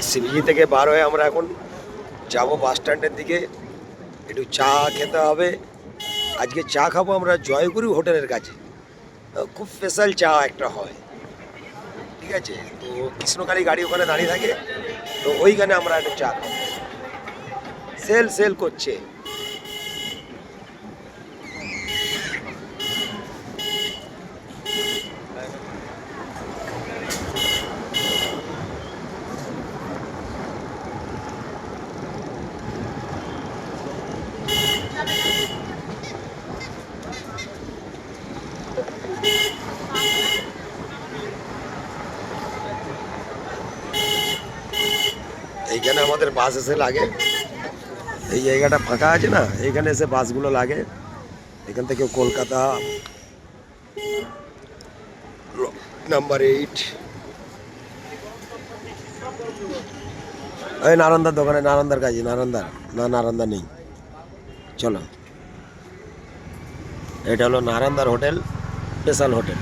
CBG থেকে বার হয়ে আমরা এখন যাব বাস স্ট্যান্ডের দিকে, একটু চা খেতে হবে। আজকে চা খাবো আমরা জয়গুরু হোটেলের কাছে, খুব স্পেশাল চা একটা হয়, ঠিক আছে? তো কৃষ্ণকালী গাড়ি ওখানে দাঁড়িয়ে থাকে, তো ওইখানে আমরা একটা চা খাবো। সেল সেল করছে। এইখানে আমাদের বাস এসে লাগে, এই জায়গাটা ফাঁকা আছে না, এইখানে এসে বাসগুলো লাগে। এখান থেকে কলকাতা নাম্বার 8, এই নারন্দার দোকানে, নারন্দার কাছে, নারন্দার না, নারন্দা নেই। চলো, এটা হলো নারন্দার হোটেল, স্পেশাল হোটেল।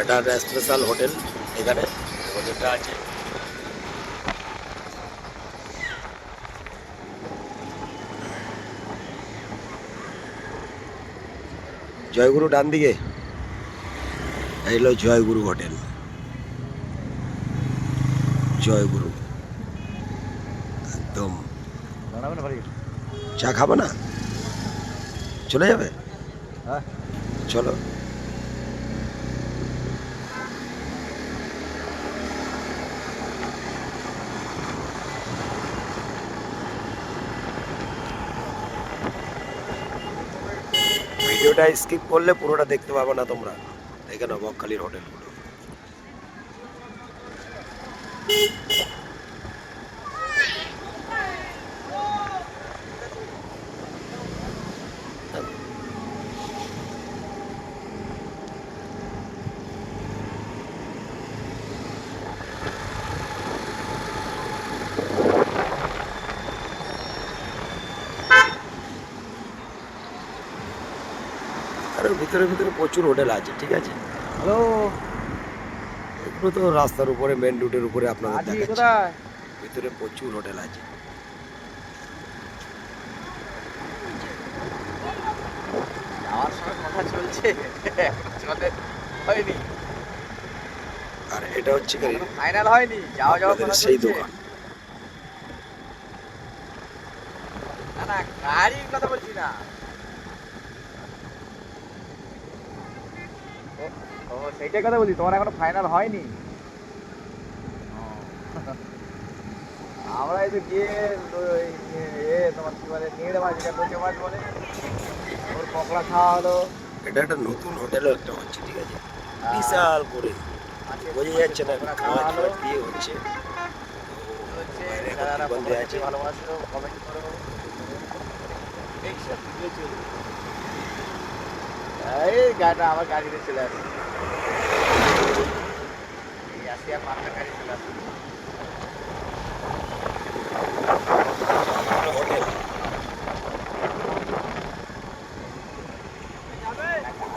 এটা একটা স্পেশাল হোটেল, এখানে হোটেলটা আছে। জয়গুরু ডান দিকে, এই হলো জয়গুরু হোটেল, জয়গুরু। একদম চা খাবো না, চলে যাবে? চলো। ভিডিওটা স্কিপ করলে পুরোটা দেখতে পাবো না তোমরা। এখানে বকখালির হোটেলগুলো। আর ভিতরে ভিতরে প্রচুর হোটেল আছে, ঠিক আছে? হ্যালো, এগুলো তো রাস্তার উপরে, মেন রুটের উপরে আপনাদের আছি দেখাচ্ছি। কোথায়? ভিতরে প্রচুর হোটেল আছে। যাওয়ার সময় কথা চলছে, চলে হয়নি, আর এটা হচ্ছে কি ফাইনাল হয়নি, যাওয়া যাওয়া আপনাদের কথা সেই চলছে। দোকান। না না, গাড়ির কথা বলছি না। ও সেইটাই কথা বলছি, তোমার এখনো ফাইনাল হয়নি। আমরা এই তো গিয়ে তোমার কি বলে নিয়ে মাছ, যেটা লোকে মাছ বলে, ওর পকড়া খাওয়া হলো। এটা একটা নতুন হোটেলও একটা হচ্ছে, ঠিক আছে? বিশাল করে বোঝা যাচ্ছে না, কাঁচ ফাঁচ দিয়ে হচ্ছে। হচ্ছে বাইরে এখন যারা বন্ধে আছে। ভালোবাসো কমেন্ট করো। এই গাড়িটা আমার গাড়িতে চলে আসে, এই আসিয়া পাঁচটা গাড়ি চলে আসে। হোটেল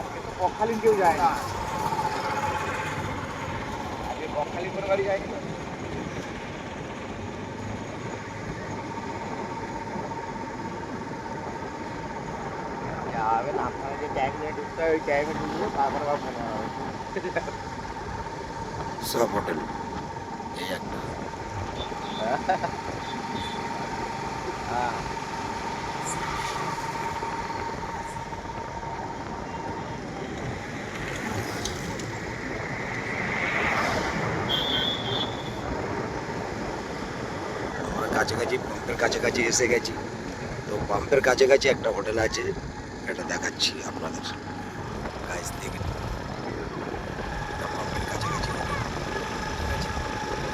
আজকে তো বকখালিন কেউ যায় না, আজকে বকখালিন কোনো গাড়ি যায়নি তো। যাবে না, আপনারা যে টাইমে ঢুকতে হয় ওই টাইমে ঢুকবো, তারপরে আবার ফোন হবে। সব হোটেল এই একটা। হ্যাঁ, আমরা কাছাকাছি, পাম্পের কাছাকাছি এসে গেছি। তো পাম্পের কাছাকাছি একটা হোটেল আছে, এটা দেখাচ্ছি আপনাদের। গাইস দেখে নিন। এটা পাম্পের কাছাকাছি হোটেল, ঠিক আছে?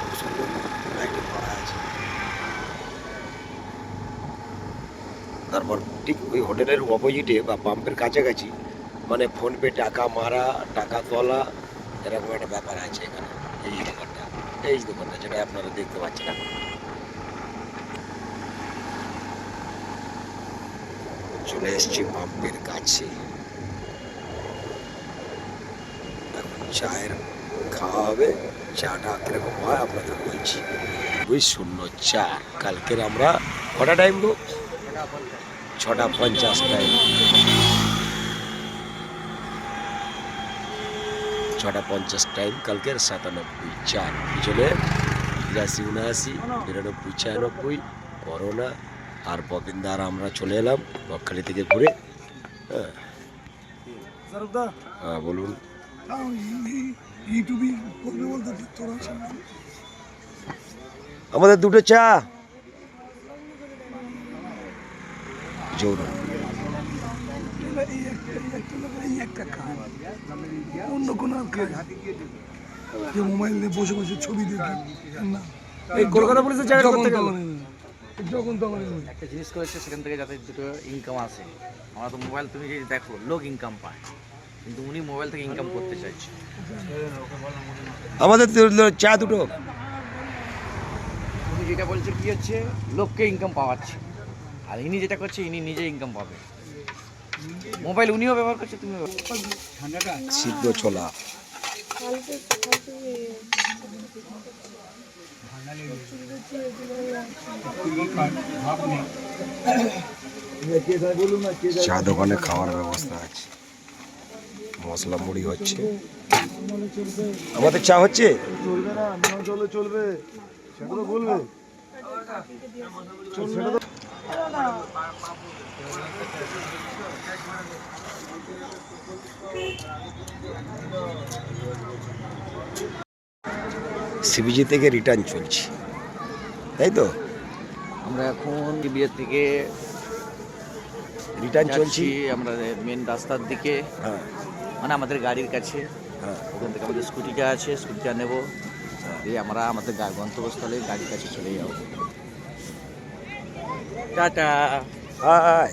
খুব সুন্দর লাইটিং করা আছে। তারপর ঠিক ওই হোটেলের অপোজিটে বা পাম্পের কাছাকাছি, মানে ফোনপে টাকা মারা, টাকা তোলা, এরকম একটা ব্যাপার আছে এখানে। এই দোকানটা যেটা আপনারা দেখতে পাচ্ছেন এখন। চলে এসছি পাম্পের কাছে। এখন চায়ের খাওয়া হবে। চাটা কিরকম হয় আপনাদের বলছি। ওই ০৪ কালকের আমরা কটা টাইম গো? ৬:৫০ টাইম। ৬:৫০ টাইম কালকের ৯৭ পিছনে ৮২ ৭৯ ৯২ ৯৫ করোনা আর ববিন্দার আমরা চলে এলাম বকখালি থেকে ঘুরে। হ্যাঁ বলুন। আমাদের দুটো চা জোর। অন্য কোনো মোবাইল দিয়ে বসে বসে ছবি দেখি না। এই কলকাতা পুলিশে জায়গা করতে গেল যখন তখন একটা জিনিস করেছে, সেখান থেকে যাতে দুটো ইনকাম আসে। আমরা তো মোবাইল, তুমি যদি দেখো লোক ইনকাম পায়, কিন্তু উনি মোবাইল থেকে ইনকাম করতে চাইছে। আমাদের চা দুটো। উনি যেটা বলছে কি হচ্ছে, লোককে ইনকাম পাওয়াচ্ছে, আর ইনি যেটা করছে ইনি নিজে ইনকাম পাবে। মোবাইল উনিও ব্যবহার করছে, তুমি সিদ্ধ ছোলা। চা দোকানে খাওয়ার ব্যবস্থা আছে, মশলা মুড়ি হচ্ছে। আমাদের চা হচ্ছে। চলবে না, না চলে চলবে, সেটা তো বলবে। সিবিজি থেকে রিটার্ন চলছি, তাই তো? আমরা এখন বিয়ের থেকে রিটার্ন চলছি চলছি আমরা মেন রাস্তার দিকে, হ্যাঁ মানে আমাদের গাড়ির কাছে। হ্যাঁ। ওখান থেকে আমাদের স্কুটিটা আছে, স্কুটিটা নেবো, দিয়ে আমরা আমাদের গন্তব্যস্থলে গাড়ির কাছে চলে যাবো। টাটা। হাই।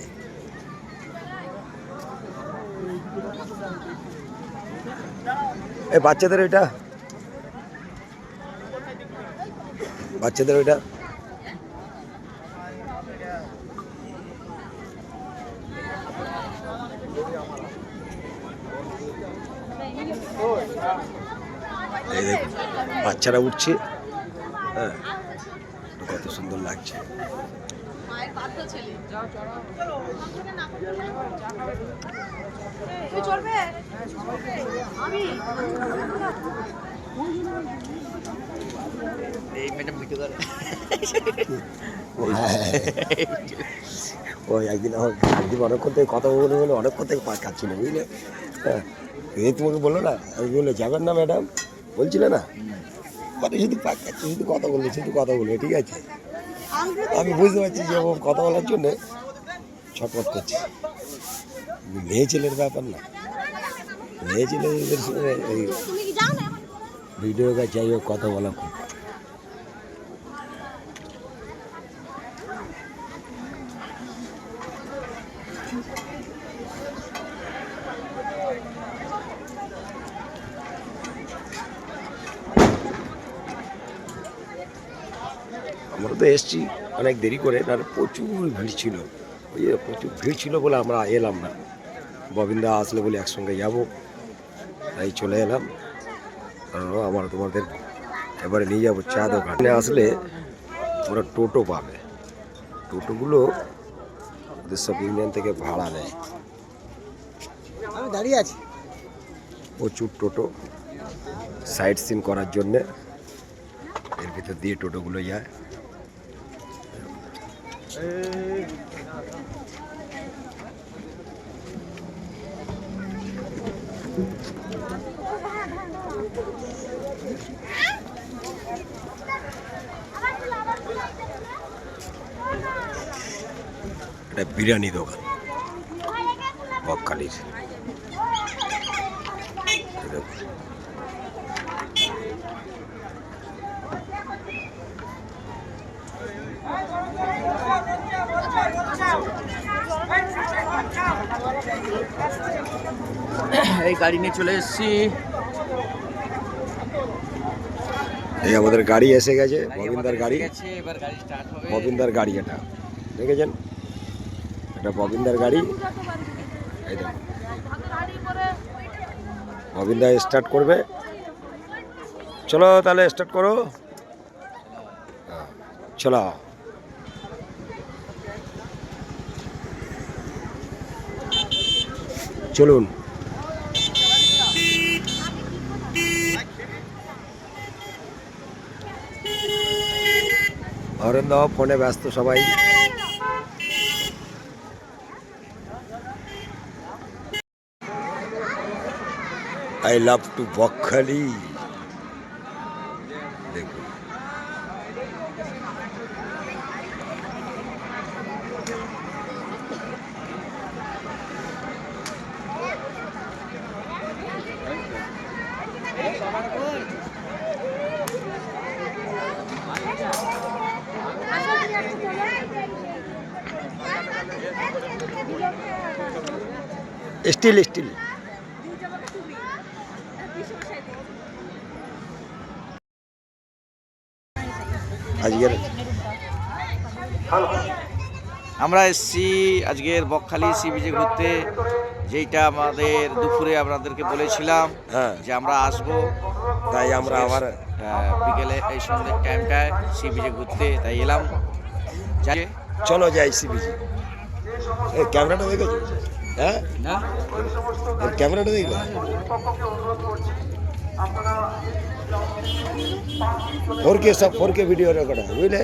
এই বাচ্চাদের ওইটা, বাচ্চাদের ওইটা। এই দেখুন বাচ্চারা উঠছে, হ্যাঁ কত সুন্দর লাগছে। এই ম্যাডাম ভিডিও করে। ওই একদিন আমার একদিন অনেকক্ষণ থেকে কথা বলে বলে অনেকক্ষণ থেকে পাক খাচ্ছিল, বুঝলে? হ্যাঁ এই তোমাকে বললো না, আমি বললে যাবেন না ম্যাডাম, বলছিলে না? মানে শুধু পাক খাচ্ছে, শুধু কথা বললে, শুধু কথা বলবে, ঠিক আছে? আমি বুঝতে পারছি যে ও কথা বলার জন্যে ছটফট করছে। মেয়ে ছেলের ব্যাপার না, মেয়ে ছেলেদের সঙ্গে এই ভিডিও কাজ যাই হোক কথা বলা খুব। আমরা তো এসছি অনেক দেরি করে, আর প্রচুর ভিড় ছিল। ওই যে প্রচুর ভিড় ছিল বলে আমরা এলাম না। ববিন্দা আসলে বলে একসঙ্গে যাব, তাই চলে এলাম। আমরা তোমাদের এবারে নিয়ে যাবো চা দোকানে। আসলে ওরা টোটো পাবে, টোটোগুলো ওদের সব ইউনিয়ন থেকে ভাড়া নেয়। আমি দাঁড়িয়ে আছি। প্রচুর টোটো সাইট সিন করার জন্যে এর ভিতর দিয়ে টোটোগুলো যায়। এটা বিরিয়ানি দোকান বকখালির। এই গাড়ি নিয়ে চলে এসেছি এই আমাদের গাড়ি এসে গেছে, গাড়ি ববিন্দার আমাদের গাড়ি। এসে গেছে, এবার গাড়ি স্টার্ট হবে। ববিন্দার গাড়ি এটা দেখেছেন, এটা ববিন্দার গাড়ি। এই দেখুন ববিন্দা স্টার্ট করবে। চলো তাহলে স্টার্ট করো, চলো। চলুন। অরেন্দ্র ফোনে ব্যস্ত সবাই। I love to Bakkhali. দেখুন স্টিল স্টিল। আজকের আমরা এসছি আজকের বকখালি সি বিচে ঘুরতে, যেইটা আমাদের দুপুরে আপনাদেরকে বলেছিলাম হ্যাঁ, যে আমরা আসবো। তাই আমরা আবার বিকেলে এই সন্ধ্যের টাইমটায় সি বিচে ঘুরতে তাই এলাম। যাই চলো যাই সি বিচে। এই ক্যামেরাটা দেখেছো? হ্যাঁ, না এই ক্যামেরাটা দেখবে। फोर के वीडियो रिकॉर्ड है बुझले,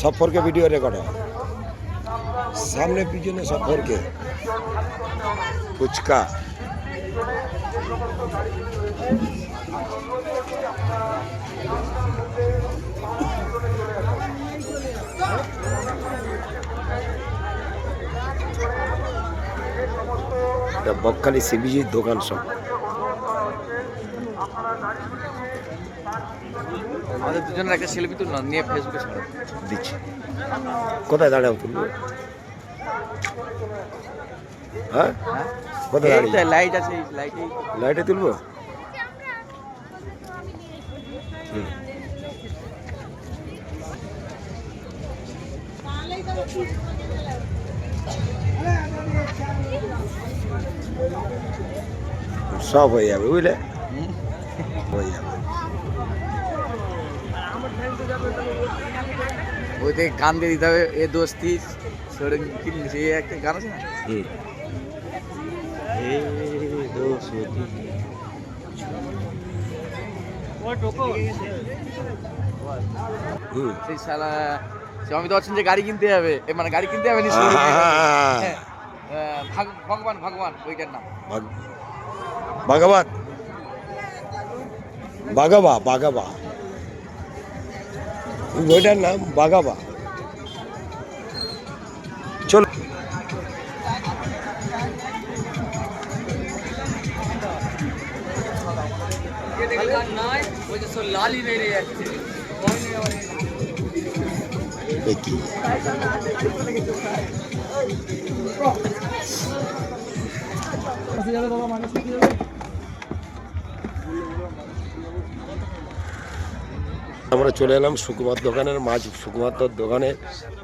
सब 4K वीडियो रिकॉर्ड है, सामने पीछे ने सब 4K ফুচকা। এটা বকখালি সিবিজির দোকান সব। আমাদের দুজনের একটা সেলফি তুল না, নিয়ে ফেসবুকে ছাড়ো। দিচ্ছি। কোথায় দাঁড়াও তুলবো? হ্যাঁ, কোথায় দাঁড়িয়ে? লাইট আছে, লাইটে লাইটে তুলবো। সব হয়ে যাবে বুঝলে, হয়ে যাবে। ওইতে গান দিয়ে দিতে হবে, এ দোস্তি সরঙ্গিন, সেই একটা গান আছে না, এ দোস্তি। সেই শালা আমি তো আছেন যে গাড়ি কিনতে যাবে, মানে গাড়ি কিনতে যাবে নি, ভগবান ভগবান ওইটার নাম ভাগবত বাগাবা, বাগাবা ওইটার নাম বাগাবা। চল দেখি। আমরা চলে এলাম সুকুমার দোকানের মাছ, সুকুমার দোকানে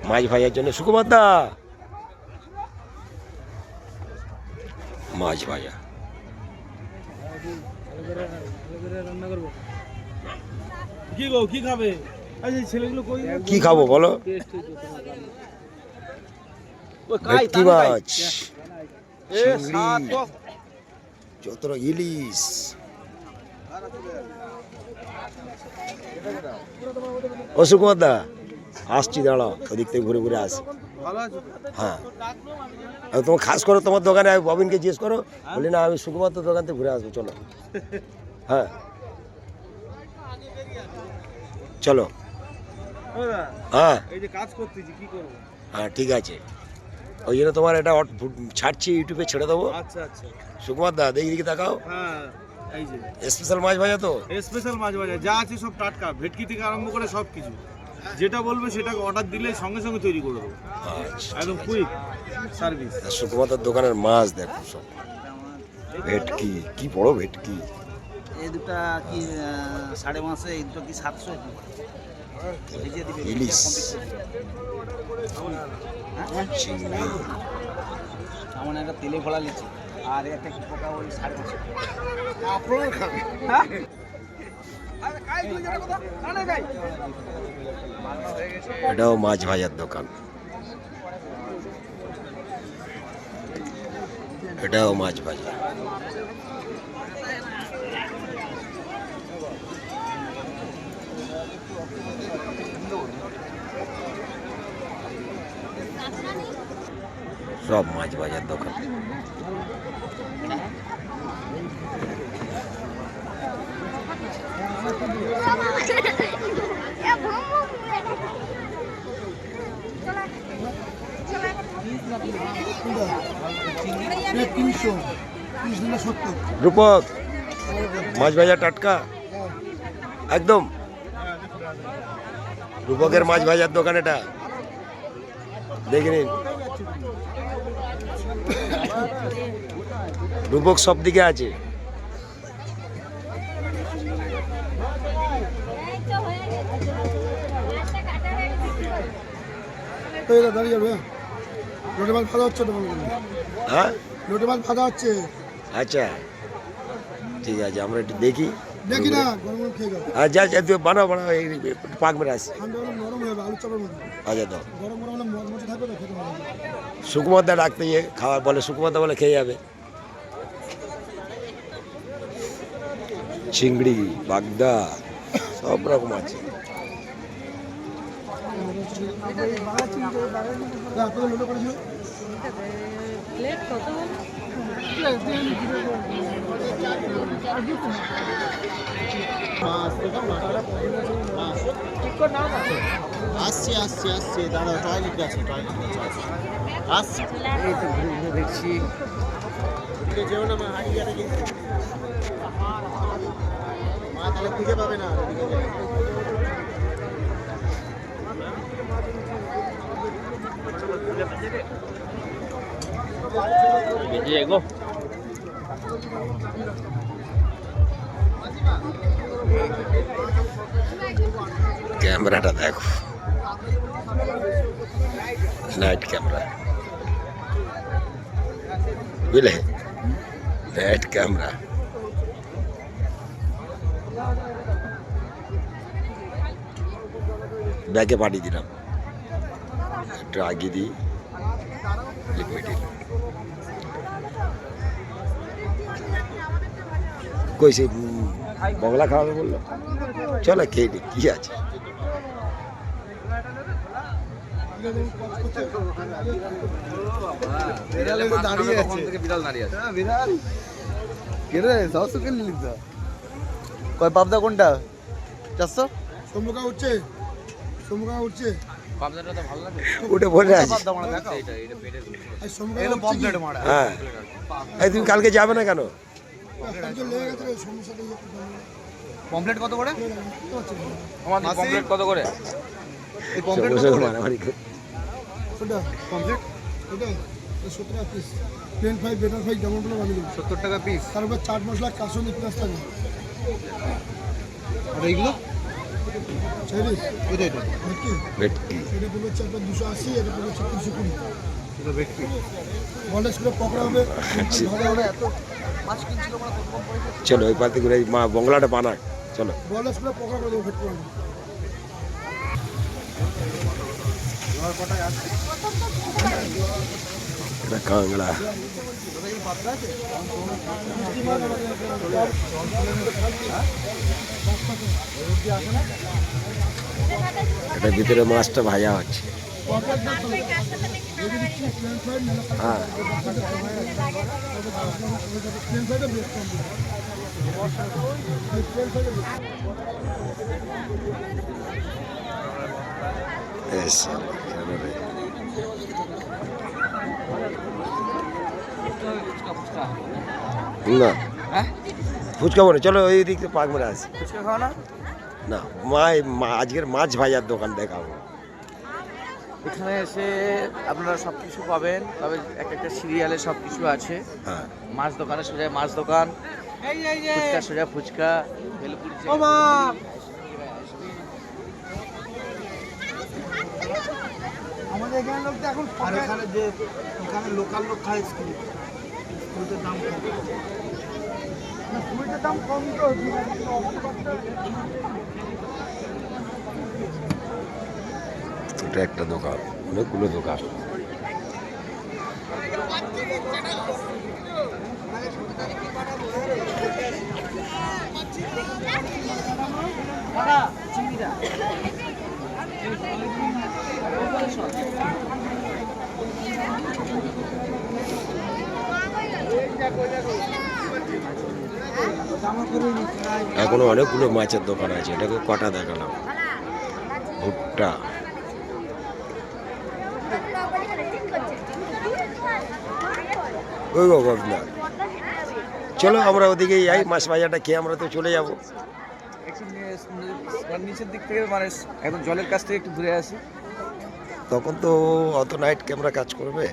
মাছ ভাজার জন্য। সুকুমার দা মাছ ভাজা কি খাবে? ছেলেগুলো কি খাবো বলো? ভেটকি মাছ, চিংড়ি, যত ইলিশ। ও সুকুমার দা আসছি, দাঁড়াও, ওদিক থেকে ঘুরে ঘুরে আসি। হ্যাঁ, তোমার খাস করো তোমার দোকানে, আমি ববিনকে জিজ্ঞেস করো, বলি না আমি সুকুমার দোকান থেকে ঘুরে আসবো, চলো। হ্যাঁ চলো। হ্যাঁ এই যে কাজ করতেছি, কি করব? হ্যাঁ ঠিক আছে, ওই জন্য তোমার এটা ছাড়ছি, ইউটিউবে ছেড়ে দেবো। আচ্ছা আচ্ছা। সুকুমার দা দেখি দিকে তাকাও, হ্যাঁ এই যে স্পেশাল মাছ ভাজা তো। স্পেশাল মাছ ভাজা যা আছে সব টাটকা, ভেটকি থেকে আরম্ভ করে সব কিছু, যেটা বলবে সেটাকে অর্ডার দিলে সঙ্গে সঙ্গে তৈরি করে দেবো, আচ্ছা, একদম কুইক সার্ভিস। সুকুমার দার দোকানের মাছ দেখো সব, ভেটকি, কি বড় ভেটকি। এই দুটা কি 550, এই দুটো কি 700? ভিজিয়ে দিবে ইলিশ। চিংড়ি সামনে একটা তেলে ভরা লিচি আর একটা কি পোকা ওই 550। আপনারা খাবেন? হ্যাঁ এটাও মাছ ভাজার দোকান, এটাও মাছ ভাজা। সব মাছ ভাজার দোকান। রূপক মাছ ভাজা টাটকা একদম। রূপকের মাছ ভাজার দোকান এটা, দেখে নিন। রূপক সব দিকে আছে। হ্যাঁ আচ্ছা ঠিক আছে, আমরা একটু দেখি। আচ্ছা আচ্ছা তুই বানাও বানাও, এই পাক মেরে আসি। আচ্ছা দাও সুকুমারদা ডাকতে গিয়ে খাওয়ার বলে, সুকুমারদা বলে খেয়ে যাবে। চিংড়ি, বাগদা সব রকম আছে। আসছে আসছে আসছে দাদা, টয়লেট গেছে, আসছে। এই তো ঘুরে ঘুরে দেখছি। যেও না মা, হারিয়ে গেছে মা, তাহলে খুঁজে পাবে না। ক্যামেরাটা দেখো, নাইট ক্যামেরা, বুঝলে, নাইট ক্যামেরা। ব্যাগে পাঠিয়ে দিলাম, একটু আগে দিই লিকুইড। কই সেই বগলা খাওয়াবে বললো, চলো খেয়ে নি, কি আছে। দাঁড়িয়ে আছে, বিড়াল দাঁড়িয়ে আছে। বিড়াল কে রে? 700 কে নিলি তো? কয় পাবদা কোনটা? 400? সমুখা উঠছে, সমুখা উঠছে। পাবদাটা তো ভালো লাগে। ওটা বলে আছে। পাবদা মারা দেখাও। এটা এটা পেটের আর সমুখা এগুলো পমপ্লেট মারা। হ্যাঁ, এই তুমি কালকে যাবে না কেন? লেগে গেছে রে, সমস্যাটা পমপ্লেট কত করে? আমাদের কমপ্লিট কত করে? এই পমপ্লেট কত সমস্যা করে? মারামারি করে। ওটা পমপ্লেট এটা 17 টাকা পিস, প্লেন ফ্রাই, বেটার ফ্রাই, যেমন বলে আমি দেবো। 70 টাকা পিস। তার উপর চাট মশলা, কাসুন্দি, পেঁয়াজ থাকে। আর এইগুলো? চাইনিজ এটা এটা ভেটকি, ভেটকি এটা পড়বে হচ্ছে আপনার 280, এটা পড়বে হচ্ছে 320। এটা ভেটকি। বলেস করে পকড়া হবে, আচ্ছা। ভাজা হবে। মাছ কিনছিল আমরা কত কম পয়সা? চলো ওই পাতে করে মা বংলাটা বানাক, চলো। বলেস করে পকড়া করে দেবো ভেটকি হবে। এটা কাংড়া, এটা ভিতরে মাছটা ভাজা হচ্ছে। হ্যাঁ এসে কেন রে? না হ্যাঁ? ফুচকা বলে, চলো ওই দিক থেকে পাক মেরে আসি। ফুচকা খাও না? না আজকের মাছ ভাজার দোকান দেখাবো। এখানে এসে আপনারা সব কিছু পাবেন, তবে এক একটা সিরিয়ালে সব কিছু আছে। হ্যাঁ মাছ দোকানে সোজা মাছ দোকান, ফুচকা, সোজা ফুচকা, ভেলপুরি চিকেন। আমাদের এখানে লোক তো এখন আর এখানে যে এখানে লোকাল লোক খায় স্কুলের দাম কম। ফুলটার দাম কম তো এটা একটা দোকান, অনেকগুলো দোকান। এখনো অনেকগুলো মাছের দোকান আছে, এটাকে কটা দেখালাম। ভুট্টা, ওই বাবা না, চলো আমরা ওদিকে যাই, মাছ ভাজাটা খেয়ে আমরা তো চলে যাব। একটু নিচের দিক থেকে মানে একদম জলের কাছ থেকে একটু ঘুরে আসি। তখন তো অত নাইট ক্যামেরা কাজ করবে।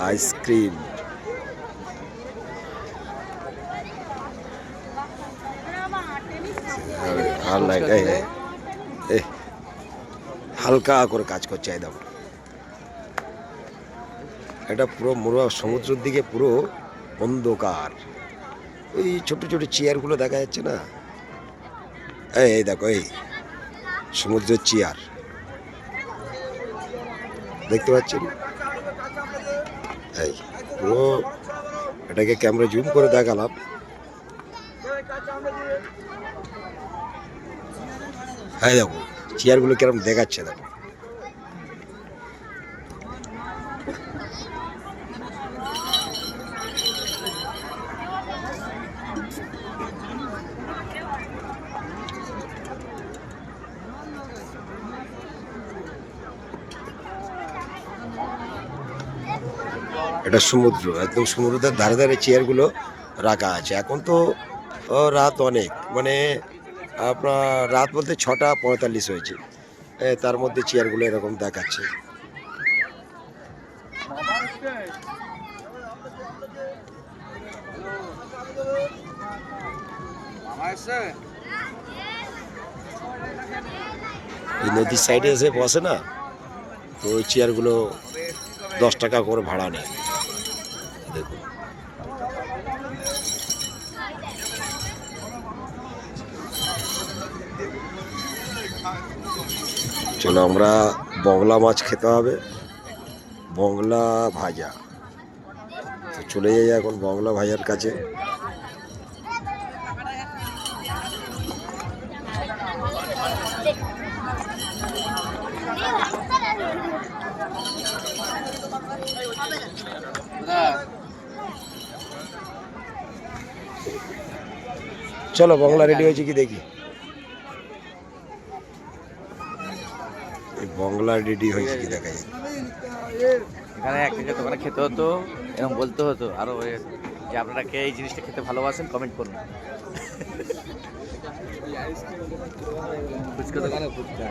আইসক্রিম, আর লাইট হালকা করে কাজ করছে একদম। এটা পুরো মুড়া সমুদ্রের দিকে পুরো অন্ধকার। ওই ছোট ছোট চেয়ারগুলো দেখা যাচ্ছে না, এই দেখো, এই সমুদ্রের চেয়ার দেখতে পাচ্ছেন। এই পুরো এটাকে ক্যামেরা জুম করে দেখালাম। হ্যাঁ দেখো চেয়ারগুলো কিরকম দেখাচ্ছে, দেখো। এটা সমুদ্র, একদম সমুদ্রের ধারে ধারে চেয়ারগুলো রাখা আছে। এখন তো রাত অনেক, মানে আপনার রাত বলতে 6:45 হয়েছে, তার মধ্যে চেয়ারগুলো এরকম দেখাচ্ছে। এই নদীর সাইডে এসে বসে না, তো ওই চেয়ারগুলো 10 টাকা করে ভাড়া নেয়। দেখুন, চলো আমরা বগলা মাছ খেতে হবে, বগলা ভাজা। তো চলে যাই এখন বগলা ভাজার কাছে। চলো বগলা রেডি হয়েছে কি দেখি। এই বগলা রেডি হয়েছে কি দেখা যায়। এখানে একটা দোকানে খেতে হতো, এরকম বলতে হতো আরো যে আপনারা কে এই জিনিসটা খেতে ভালোবাসেন কমেন্ট করুন। ফুচকা দোকানে ফুচকা,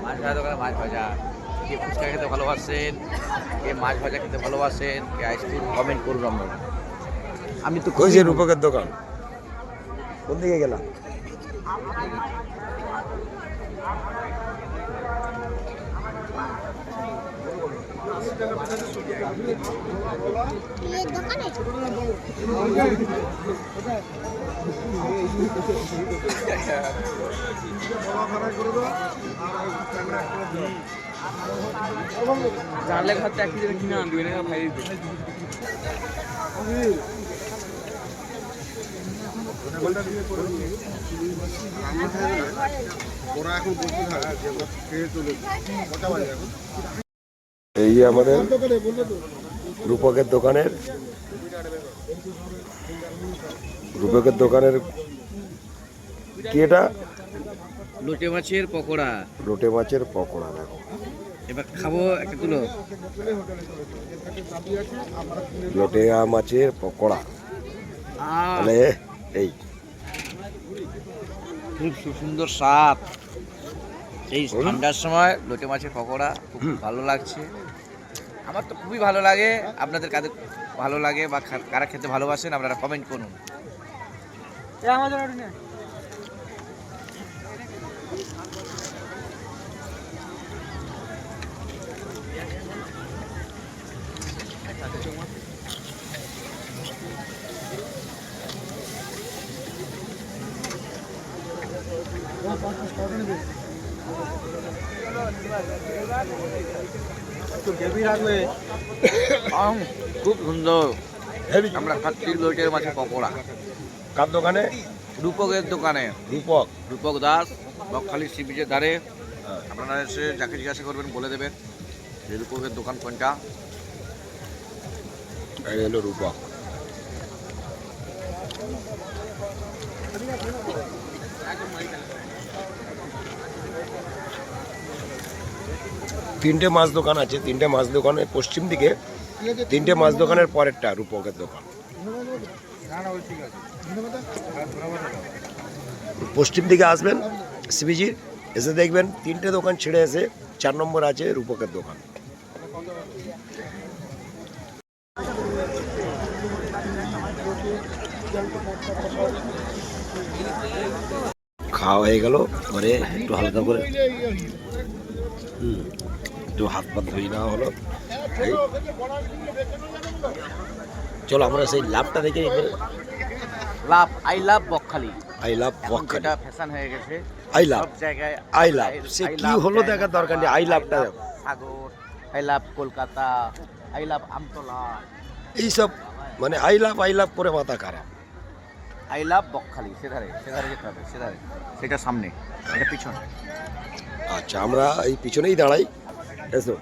মাছ ভাজা দোকানে মাছ ভাজা। কে ফুচকা খেতে ভালোবাসেন, কে মাছ ভাজা খেতে ভালোবাসেন, কে আইসক্রিম, কমেন্ট করুন আপনারা। আমি তো কই যে রূপকের দোকান, কোন দিকে গেলাম? জানলে ভাতটা একই দিনে কিনে আনবি না ভাই। এই যে আমাদের রূপকের দোকানের কি এটা? লোটে মাছের পকোড়া। লোটে মাছের পকোড়া। দেখো এবার খাবো, একটা তুলো। লোটে মাছের পকোড়া, তাহলে এই খুব সুন্দর স্বাদ। এই ঠান্ডার সময় লোটে মাছের পকোড়া খুব ভালো লাগছে, আমার তো খুবই ভালো লাগে। আপনাদের কাদের ভালো লাগে বা কারা খেতে ভালোবাসেন আপনারা কমেন্ট করুন। খুব সুন্দর। হেভি। আমরা খাচ্ছি লোটের মাছের পকোড়া কার দোকানে? রূপকের দোকানে, রূপক। রূপক দাস, বকখালি সি বিচের ধারে। হ্যাঁ। আপনারা এসে যাকে জিজ্ঞাসা করবেন বলে দেবেন যে রূপকের দোকান কোনটা। এই হলো রূপক। তিনটে মাছ দোকান আছে, তিনটে মাছ দোকানের পশ্চিম দিকে, তিনটে মাছ দোকানের পরেরটা রূপকের দোকান। পশ্চিম দিকে আসবেন সিবিজির, এসে দেখবেন তিনটে দোকান ছেড়ে এসে 4 নম্বর আছে রূপকের দোকান। খাওয়া হয়ে গেল, পরে একটু হালকা করে একটু হাত পাত ধুয়ে নেওয়া হলো। এই চলো আমরা সেই লাভটা দেখে love, I love Bakkhali. I love এখন বকখালি, যেটা ফ্যাশন হয়ে গেছে আই লাভ, সব জায়গায় আই লাভ। সে কি হলো দেখার দরকার নেই, আই লাভটা Sagar, I love Kolkata, I love Amtala, এইসব মানে আই লাভ করে মাথা খারাপ। I love Bakkhali. সেধারে সেধারে যেতে হবে, সেধারে, সেটা সামনে, এটা পিছনে। আচ্ছা আমরা এই পিছনেই দাঁড়াই, এসো।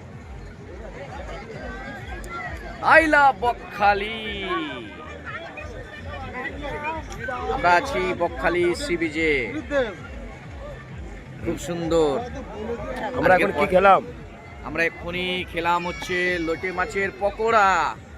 I love Bakkhali. আমরা আছি বকখালি সি বিচে, খুব সুন্দর। আমরা এখন কি খেলাম? আমরা এক্ষুনি খেলাম হচ্ছে লোটে মাছের পকোড়া।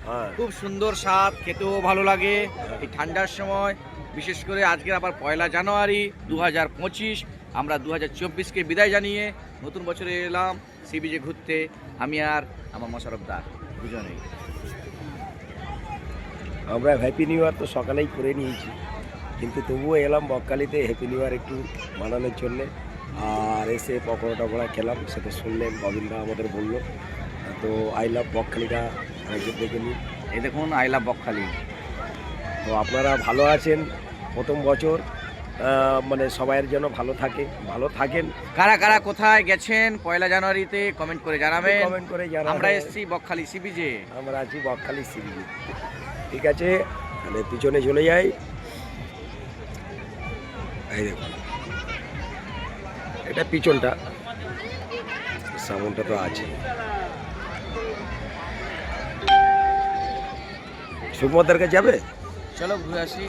হ্যাঁ, খুব সুন্দর স্বাদ, খেতেও ভালো লাগে এই ঠান্ডার সময়। বিশেষ করে আজকের আবার 1 জানুয়ারি 2025, আমরা 2024কে বিদায় জানিয়ে নতুন বছরে এলাম সি বিচে ঘুরতে। আমি আর আমার মোশারফদার দুজনেই। আমরা হ্যাপি নিউ ইয়ার তো সকালেই করে নিয়েছি, কিন্তু তবুও এলাম বকখালিতে হ্যাপি নিউ ইয়ার একটু মানানোর জন্যে। আর এসে পকোড়া টকোড়া খেলাম, সেটা শুনলেন, গোবিন্দা আমাদের বললো। তো আই লাভ বকখালিটা একজন দেখে নিই। এই দেখুন আই লাভ বকখালি। তো আপনারা ভালো আছেন, প্রথম বছর মানে সবাইয়ের জন্য ভালো থাকেন। কারা কারা কোথায় গেছেন 1 জানুয়ারিতে কমেন্ট করে জানাবেন। কমেন্ট করে জানাবেন। আমরা এসেছি বকখালি সি বিচে। আমরা আছি বকখালি সিবিজি। ঠিক আছে, তাহলে পিছনে চলে যাই। এই দেখুন, এটা পিছনটা, সামনটা তো আছে। সুকুমারদার কাছে যাবে? চলো ঘুরে আসি।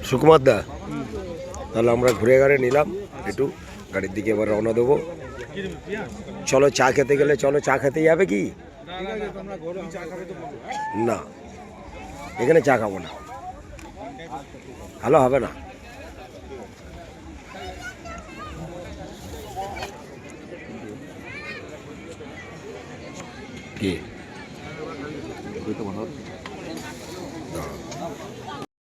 সুকুমার দা, তাহলে আমরা ঘুরে ঘাড়ে নিলাম একটু, গাড়ির দিকে এবার রওনা দেবো। চলো চা খেতে গেলে, চলো চা খেতে যাবে কি? না, এখানে চা খাবো না, ভালো হবে না। কি